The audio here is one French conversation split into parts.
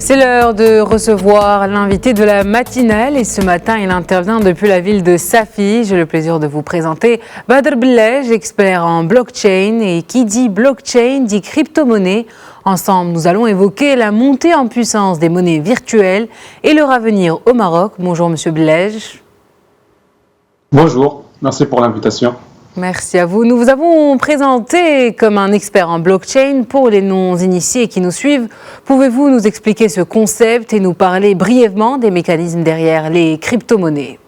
C'est l'heure de recevoir l'invité de la matinale et ce matin, il intervient depuis la ville de Safi. J'ai le plaisir de vous présenter Badr Belej, expert en blockchain. Et qui dit blockchain dit crypto-monnaie. Ensemble, nous allons évoquer la montée en puissance des monnaies virtuelles et leur avenir au Maroc. Bonjour Monsieur Belej. Bonjour, merci pour l'invitation. Merci à vous. Nous vous avons présenté comme un expert en blockchain. Pour les non-initiés qui nous suivent, pouvez-vous nous expliquer ce concept et nous parler brièvement des mécanismes derrière les crypto-monnaies ?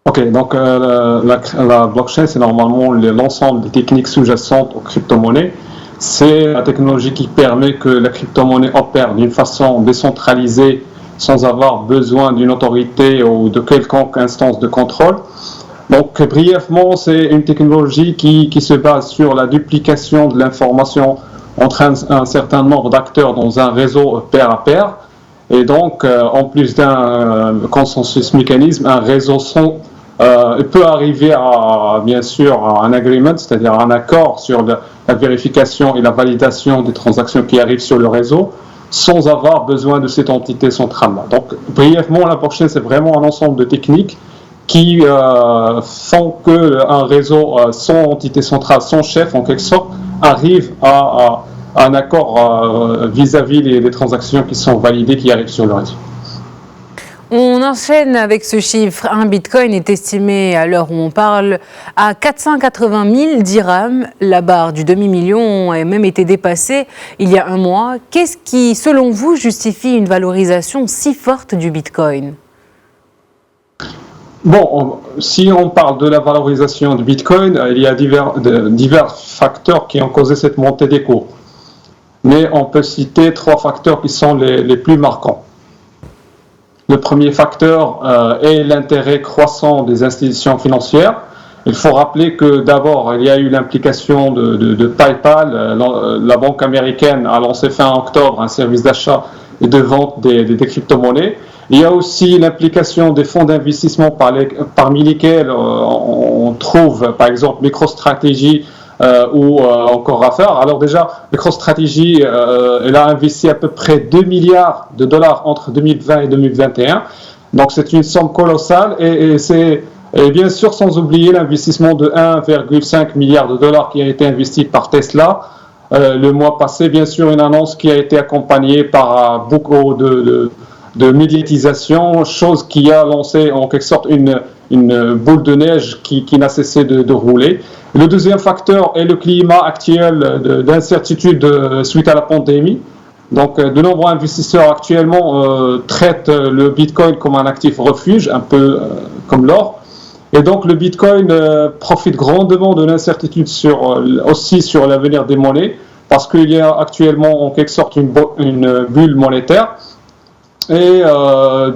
Ok, donc la blockchain, c'est normalement l'ensemble des techniques sous-jacentes aux crypto-monnaies. C'est la technologie qui permet que la crypto-monnaie opère d'une façon décentralisée sans avoir besoin d'une autorité ou de quelconque instance de contrôle. Donc, brièvement, c'est une technologie qui se base sur la duplication de l'information entre un certain nombre d'acteurs dans un réseau pair à pair. Et donc, en plus d'un consensus mécanisme, un réseau peut arriver à, bien sûr, à un agreement, c'est-à-dire un accord sur la vérification et la validation des transactions qui arrivent sur le réseau, sans avoir besoin de cette entité centrale-là. Donc, brièvement, la blockchain, c'est vraiment un ensemble de techniques qui font qu'un réseau sans entité centrale, sans chef en quelque sorte, arrive à un accord vis-à-vis des transactions qui sont validées, qui arrivent sur le réseau. On enchaîne avec ce chiffre. Un bitcoin est estimé, à l'heure où on parle, à 480 000 dirhams. La barre du demi-million a même été dépassée il y a un mois. Qu'est-ce qui, selon vous, justifie une valorisation si forte du bitcoin ? Bon, si on parle de la valorisation du Bitcoin, il y a divers facteurs qui ont causé cette montée des cours. Mais on peut citer trois facteurs qui sont les plus marquants. Le premier facteur est l'intérêt croissant des institutions financières. Il faut rappeler que d'abord, il y a eu l'implication de PayPal. La banque américaine a lancé fin octobre un service d'achat et de vente des crypto-monnaies. Il y a aussi l'implication des fonds d'investissement parmi lesquels on trouve par exemple MicroStrategy ou encore Raffer. Alors déjà, MicroStrategy, elle a investi à peu près 2 milliards de dollars entre 2020 et 2021. Donc c'est une somme colossale et bien sûr sans oublier l'investissement de 1,5 milliard de dollars qui a été investi par Tesla. Le mois passé, bien sûr, une annonce qui a été accompagnée par beaucoup de médiatisation, chose qui a lancé en quelque sorte une boule de neige qui n'a cessé de rouler. Le deuxième facteur est le climat actuel d'incertitude suite à la pandémie. Donc, de nombreux investisseurs actuellement traitent le Bitcoin comme un actif refuge, un peu comme l'or. Et donc, le Bitcoin profite grandement de l'incertitude aussi sur l'avenir des monnaies, parce qu'il y a actuellement en quelque sorte une bulle monétaire. Et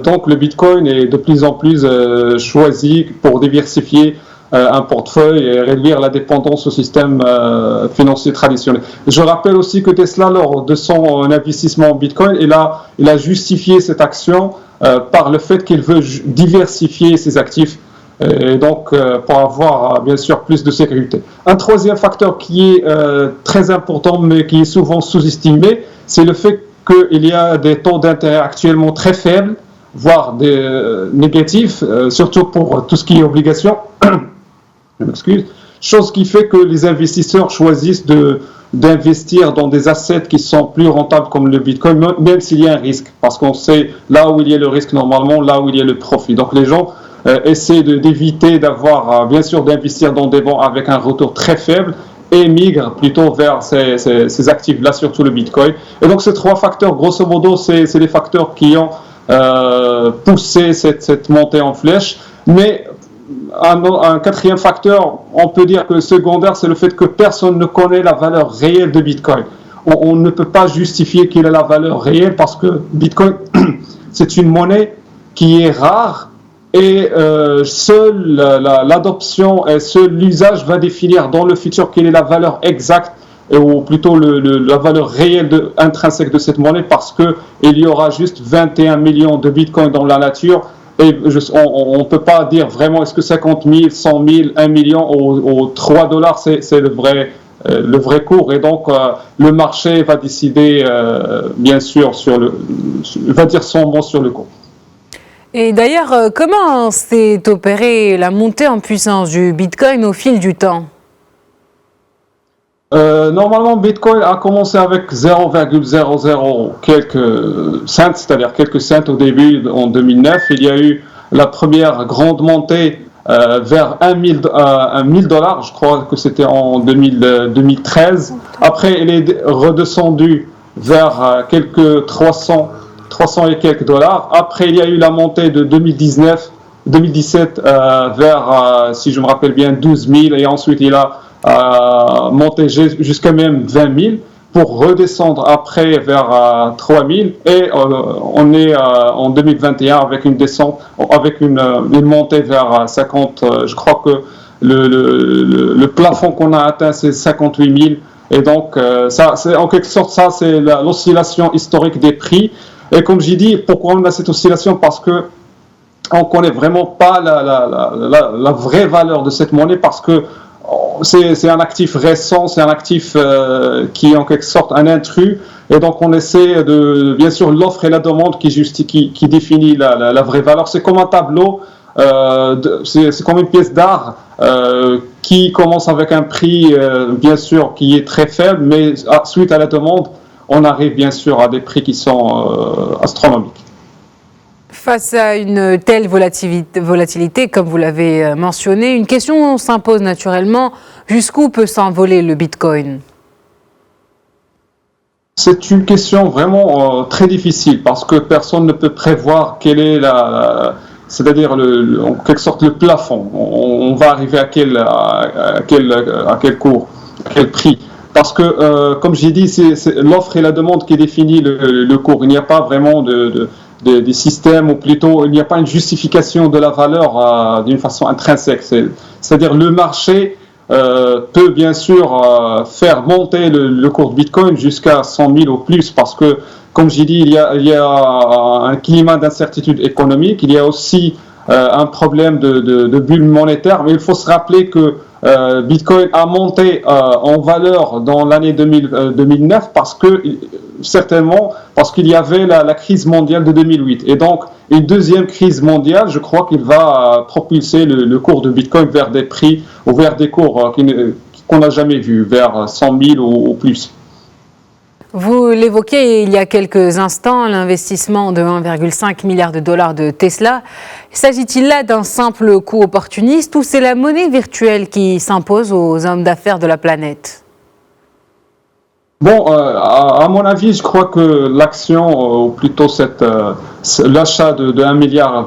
donc le Bitcoin est de plus en plus choisi pour diversifier un portefeuille et réduire la dépendance au système financier traditionnel. Je rappelle aussi que Tesla, lors de son investissement en Bitcoin, il a justifié cette action par le fait qu'il veut diversifier ses actifs et donc pour avoir bien sûr plus de sécurité. Un troisième facteur qui est très important mais qui est souvent sous-estimé, c'est le fait qu'il y a des taux d'intérêt actuellement très faibles, voire négatifs, surtout pour tout ce qui est obligation. Je m'excuse. Chose qui fait que les investisseurs choisissent d'investir dans des assets qui sont plus rentables comme le Bitcoin, même s'il y a un risque. Parce qu'on sait là où il y a le risque normalement, là où il y a le profit. Donc les gens essaient d'éviter bien sûr d'investir dans des bons avec un retour très faible, et migrent plutôt vers ces actifs-là, surtout le Bitcoin. Et donc ces trois facteurs, grosso modo, c'est les facteurs qui ont poussé cette montée en flèche. Mais un quatrième facteur, on peut dire que le secondaire, c'est le fait que personne ne connaît la valeur réelle de Bitcoin. On ne peut pas justifier qu'il ait la valeur réelle parce que Bitcoin, c'est une monnaie qui est rare. Et seule l'adoption et seul l'usage va définir dans le futur quelle est la valeur exacte ou plutôt la valeur réelle intrinsèque de cette monnaie parce qu'il y aura juste 21 millions de bitcoins dans la nature et on ne peut pas dire vraiment est-ce que 50 000, 100 000, 1 million ou 3 dollars c'est le vrai le vrai cours. Et donc, le marché va décider, bien sûr, va dire son mot sur le cours. Et d'ailleurs, comment s'est opérée la montée en puissance du Bitcoin au fil du temps? Normalement, Bitcoin a commencé avec 0,00 quelques cents, c'est-à-dire quelques cents au début en 2009. Il y a eu la première grande montée vers 1000 dollars, je crois que c'était en 2013. Après, il est redescendu vers quelques 300 et quelques dollars. Après, il y a eu la montée de 2017 vers, si je me rappelle bien, 12 000, et ensuite il a monter jusqu'à même 20 000 pour redescendre après vers 3 000 et on est en 2021 avec une descente, avec une montée vers 50. Je crois que le plafond qu'on a atteint c'est 58 000 et donc ça, c'est en quelque sorte ça c'est l'oscillation historique des prix. Et comme j'ai dit, pourquoi on a cette oscillation? Parce que on connaît vraiment pas la vraie valeur de cette monnaie, parce que c'est un actif récent, c'est un actif qui est en quelque sorte un intrus, et donc on essaie de, bien sûr, l'offre et la demande qui définit la vraie valeur. C'est comme un tableau, c'est comme une pièce d'art qui commence avec un prix, bien sûr, qui est très faible, mais suite à la demande, on arrive bien sûr à des prix qui sont astronomiques. Face à une telle volatilité, comme vous l'avez mentionné, une question s'impose naturellement. Jusqu'où peut s'envoler le Bitcoin? C'est une question vraiment très difficile, parce que personne ne peut prévoir quelle est c'est-à-dire en quelque sorte le plafond. On va arriver à quel cours, à quel prix. Parce que, comme j'ai dit, c'est l'offre et la demande qui définit le cours. Il n'y a pas vraiment des systèmes, ou plutôt il n'y a pas une justification de la valeur d'une façon intrinsèque. C'est-à-dire le marché peut bien sûr faire monter le cours de Bitcoin jusqu'à 100 000 ou plus, parce que, comme j'ai dit, il y a un climat d'incertitude économique, il y a aussi un problème de bulle monétaire, mais il faut se rappeler que Bitcoin a monté en valeur dans l'année 2009 certainement parce qu'il y avait la crise mondiale de 2008. Et donc, une deuxième crise mondiale, je crois qu'il va propulser le cours de Bitcoin vers des prix ou vers des cours qu'on n'a jamais vus, vers 100 000 ou plus. Vous l'évoquiez il y a quelques instants, l'investissement de 1,5 milliard de dollars de Tesla. S'agit-il là d'un simple coup opportuniste, ou c'est la monnaie virtuelle qui s'impose aux hommes d'affaires de la planète? Bon, à mon avis, je crois que l'action, ou plutôt l'achat de 1 milliard,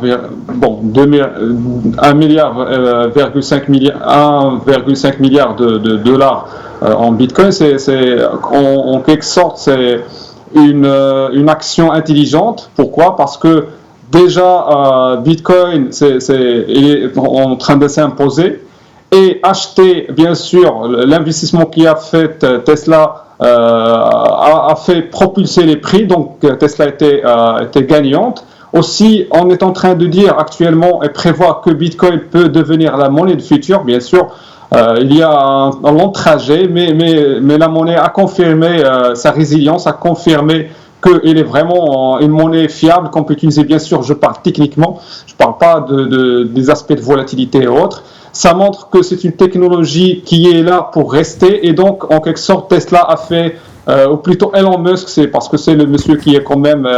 1 milliard de dollars en Bitcoin, en quelque sorte, c'est une action intelligente. Pourquoi? Parce que déjà, Bitcoin, il est en train de s'imposer, et acheter, bien sûr, l'investissement qui a fait Tesla a fait propulser les prix, donc Tesla était gagnante. Aussi, on est en train de dire actuellement et prévoir que Bitcoin peut devenir la monnaie du futur. Bien sûr, il y a un long trajet, mais la monnaie a confirmé sa résilience, a confirmé qu'il est vraiment une monnaie fiable qu'on peut utiliser. Bien sûr, je parle techniquement, je ne parle pas des aspects de volatilité et autres. Ça montre que c'est une technologie qui est là pour rester, et donc en quelque sorte Tesla a fait, ou plutôt Elon Musk, c'est parce que c'est le monsieur qui est quand même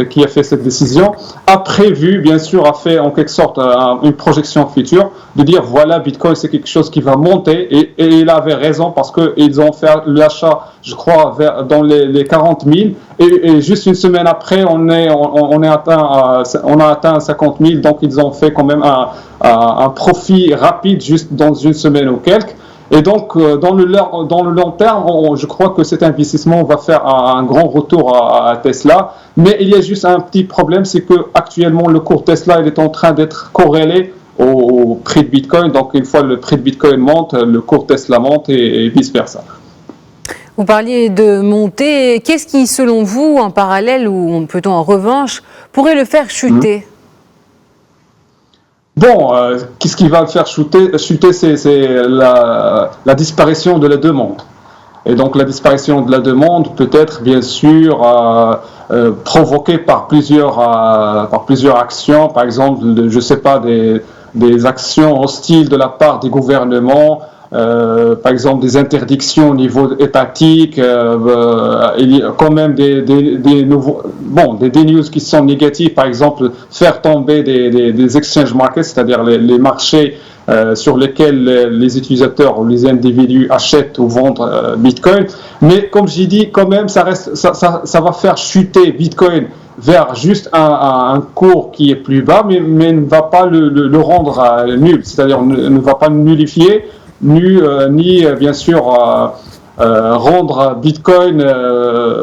qui a fait cette décision, a prévu, bien sûr, a fait en quelque sorte une projection future, de dire voilà, Bitcoin c'est quelque chose qui va monter, et il avait raison, parce qu'ils ont fait l'achat, je crois, dans les 40 000, et juste une semaine après, on a atteint 50 000, donc ils ont fait quand même un profit rapide juste dans une semaine ou quelques. Et donc, dans le long terme, je crois que cet investissement va faire un grand retour à Tesla. Mais il y a juste un petit problème, c'est que actuellement le cours Tesla il est en train d'être corrélé au prix de Bitcoin. Donc, une fois le prix de Bitcoin monte, le cours Tesla monte, et vice-versa. Vous parliez de montée. Qu'est-ce qui, selon vous, en parallèle ou plutôt en revanche, pourrait le faire chuter? Bon, qu'est-ce qui va le faire chuter, c'est la disparition de la demande. Et donc la disparition de la demande peut être bien sûr provoquée par plusieurs actions, par exemple, je ne sais pas, des actions hostiles de la part des gouvernements, par exemple des interdictions au niveau étatique, il y a quand même des news qui sont négatives, par exemple faire tomber des exchange markets, c'est-à-dire les marchés sur lesquels les utilisateurs ou les individus achètent ou vendent Bitcoin. Mais comme j'ai dit, quand même, ça va faire chuter Bitcoin vers juste un cours qui est plus bas, mais ne va pas le rendre nul, c'est-à-dire ne va pas le nullifier, ni bien sûr rendre Bitcoin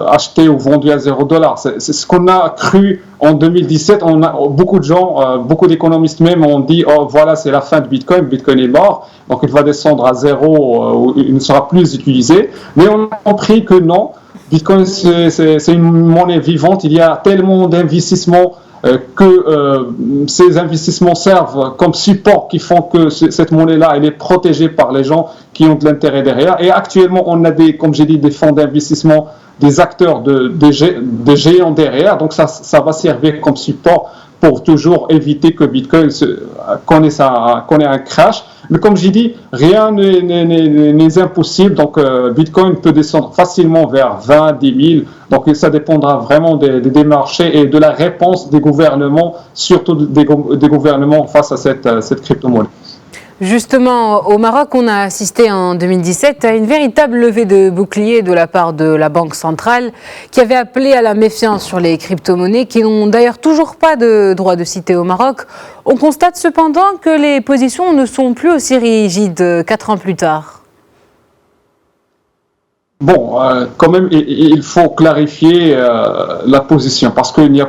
acheté ou vendu à $0. C'est ce qu'on a cru en 2017. Beaucoup de gens, beaucoup d'économistes même ont dit oh voilà, c'est la fin de Bitcoin, Bitcoin est mort, donc il va descendre à zéro, il ne sera plus utilisé. Mais on a compris que non, Bitcoin c'est une monnaie vivante, il y a tellement d'investissements que ces investissements servent comme support qui font que cette monnaie-là, elle est protégée par les gens qui ont de l'intérêt derrière. Et actuellement, on a comme j'ai dit, des fonds d'investissement, des acteurs, des géants derrière. Donc ça va servir comme support pour toujours éviter que Bitcoin connaisse un crash. Mais comme j'ai dit, rien n'est impossible. Donc Bitcoin peut descendre facilement vers 20, 10 000. Donc ça dépendra vraiment des marchés et de la réponse des gouvernements, surtout des gouvernements face à cette crypto-monnaie. Justement, au Maroc, on a assisté en 2017 à une véritable levée de bouclier de la part de la Banque centrale qui avait appelé à la méfiance sur les crypto-monnaies qui n'ont d'ailleurs toujours pas de droit de cité au Maroc. On constate cependant que les positions ne sont plus aussi rigides 4 ans plus tard. Bon, quand même, il faut clarifier la position parce qu'il n'y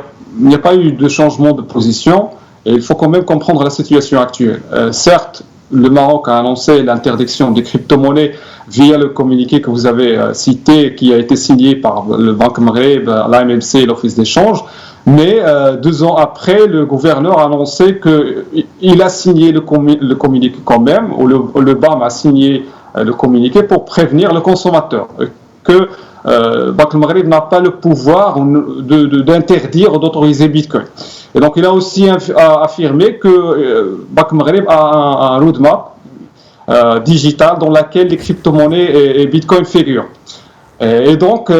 a pas eu de changement de position et il faut quand même comprendre la situation actuelle. Certes, le Maroc a annoncé l'interdiction des crypto-monnaies via le communiqué que vous avez cité, qui a été signé par le Banque Maghreb, l'AMMC et l'Office d'échange. Mais 2 ans après, le gouverneur a annoncé qu'il a signé le communiqué quand même, ou le BAM a signé le communiqué pour prévenir le consommateur que Banque Maghreb n'a pas le pouvoir d'interdire ou d'autoriser Bitcoin. Et donc, il a aussi affirmé que Banque Maghreb a un roadmap digital dans laquelle les crypto-monnaies et Bitcoin figurent. Et donc,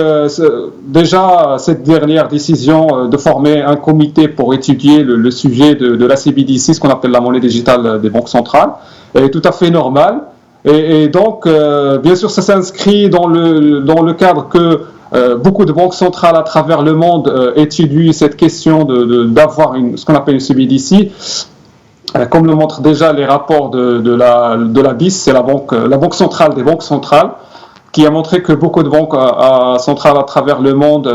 déjà, cette dernière décision de former un comité pour étudier le sujet de la CBDC, ce qu'on appelle la monnaie digitale des banques centrales, est tout à fait normale. Et donc, bien sûr, ça s'inscrit dans le cadre que beaucoup de banques centrales à travers le monde étudient cette question d'avoir ce qu'on appelle une CBDC. Comme le montrent déjà les rapports de la BIS, c'est la banque centrale des banques centrales, qui a montré que beaucoup de banques centrales à travers le monde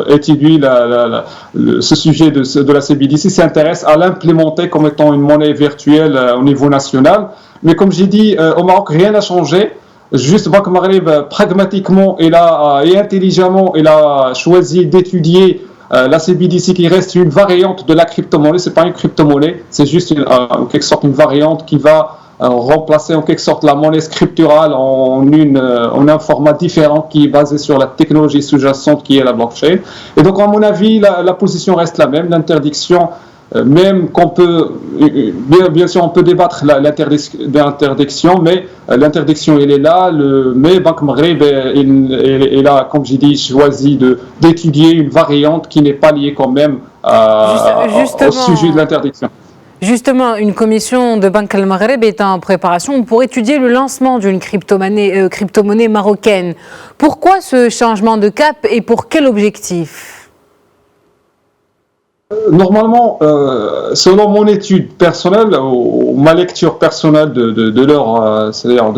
étudient ce sujet de la CBDC, s'intéressent à l'implémenter comme étant une monnaie virtuelle au niveau national. Mais comme j'ai dit, au Maroc, rien n'a changé. Juste Banque Maghreb, pragmatiquement et intelligemment, il a choisi d'étudier la CBDC qui reste une variante de la crypto-monnaie. Ce n'est pas une crypto-monnaie, c'est juste en quelque sorte une variante qui va remplacer en quelque sorte la monnaie scripturale en un format différent qui est basé sur la technologie sous-jacente qui est la blockchain. Et donc, à mon avis, la position reste la même, l'interdiction. Même qu'on peut, bien sûr, on peut débattre l'interdiction, mais l'interdiction, elle est là. Mais Banque Maghreb, elle a, comme j'ai dit, choisi d'étudier une variante qui n'est pas liée quand même au sujet de l'interdiction. Justement, une commission de Banque al-Maghreb est en préparation pour étudier le lancement d'une crypto-monnaie marocaine. Pourquoi ce changement de cap et pour quel objectif ? Normalement, selon mon étude personnelle ou ma lecture personnelle de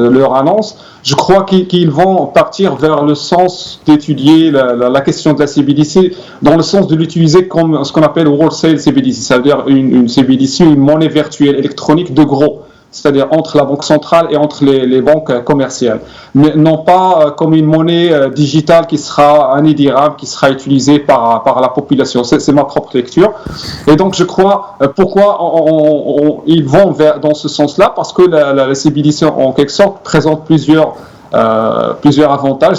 leur annonce, je crois qu'ils vont partir vers le sens d'étudier la question de la CBDC, dans le sens de l'utiliser comme ce qu'on appelle wholesale CBDC, c'est-à-dire une CBDC, une monnaie virtuelle électronique de gros. c'est-à-dire entre la banque centrale et entre les banques commerciales, mais non pas comme une monnaie digitale qui sera un e-dirham qui sera utilisé par la population. C'est ma propre lecture. Et donc je crois, pourquoi ils vont dans ce sens-là, parce que la CBDC en quelque sorte présente plusieurs avantages.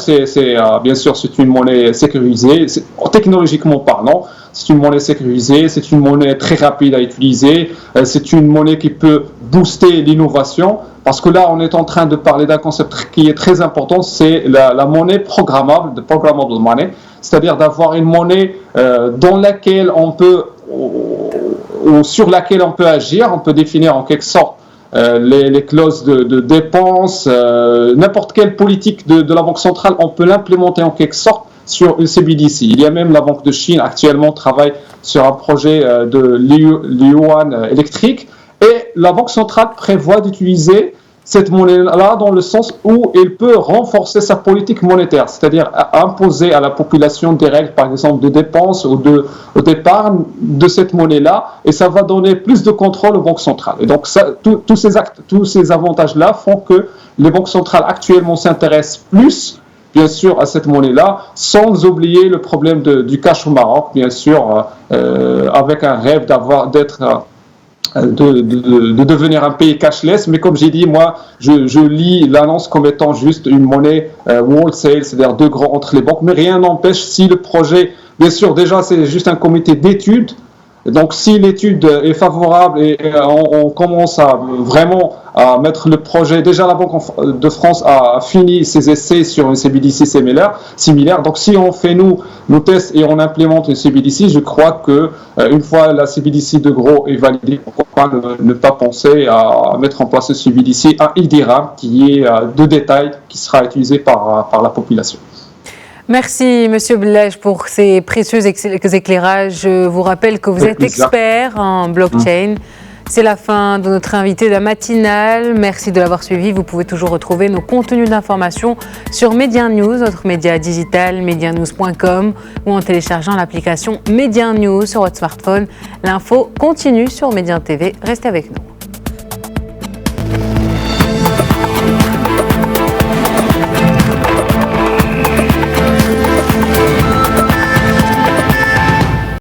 Bien sûr, c'est une monnaie sécurisée, technologiquement parlant. C'est une monnaie sécurisée, c'est une monnaie très rapide à utiliser, c'est une monnaie qui peut booster l'innovation, parce que là, on est en train de parler d'un concept qui est très important, c'est la monnaie programmable, the programmable money, c'est-à-dire d'avoir une monnaie dans laquelle on peut, ou sur laquelle on peut agir, on peut définir en quelque sorte les clauses de dépenses, n'importe quelle politique de la Banque centrale, on peut l'implémenter en quelque sorte sur une CBDC. Il y a même la Banque de Chine actuellement travaille sur un projet de l'yuan électrique, et la Banque centrale prévoit d'utiliser cette monnaie-là dans le sens où elle peut renforcer sa politique monétaire, c'est-à-dire imposer à la population des règles, par exemple, de dépenses ou d'épargne de cette monnaie-là, et ça va donner plus de contrôle aux banques centrales. Et donc, tous ces avantages-là font que les banques centrales actuellement s'intéressent plus, bien sûr, à cette monnaie-là, sans oublier le problème du cash au Maroc, bien sûr, avec un rêve de devenir un pays cashless, mais comme j'ai dit, moi, je lis l'annonce comme étant juste une monnaie wholesale, c'est-à-dire de grands entre les banques, mais rien n'empêche, si le projet, bien sûr, déjà c'est juste un comité d'études, donc si l'étude est favorable et on commence à vraiment à mettre le projet, déjà la Banque de France a fini ses essais sur une CBDC similaire, donc si on fait nos tests et on implémente une CBDC, je crois que une fois la CBDC de gros est validée, pourquoi pas ne pas penser à mettre en place une CBDC, un e-dirham qui est de détail, qui sera utilisé par la population. Merci, Monsieur Belej, pour ces précieux éclairages. Je vous rappelle que vous êtes expert en blockchain. C'est la fin de notre invité de la matinale. Merci de l'avoir suivi. Vous pouvez toujours retrouver nos contenus d'information sur Média News, notre média digital, medianews.com, ou en téléchargeant l'application Média News sur votre smartphone. L'info continue sur Média TV. Restez avec nous.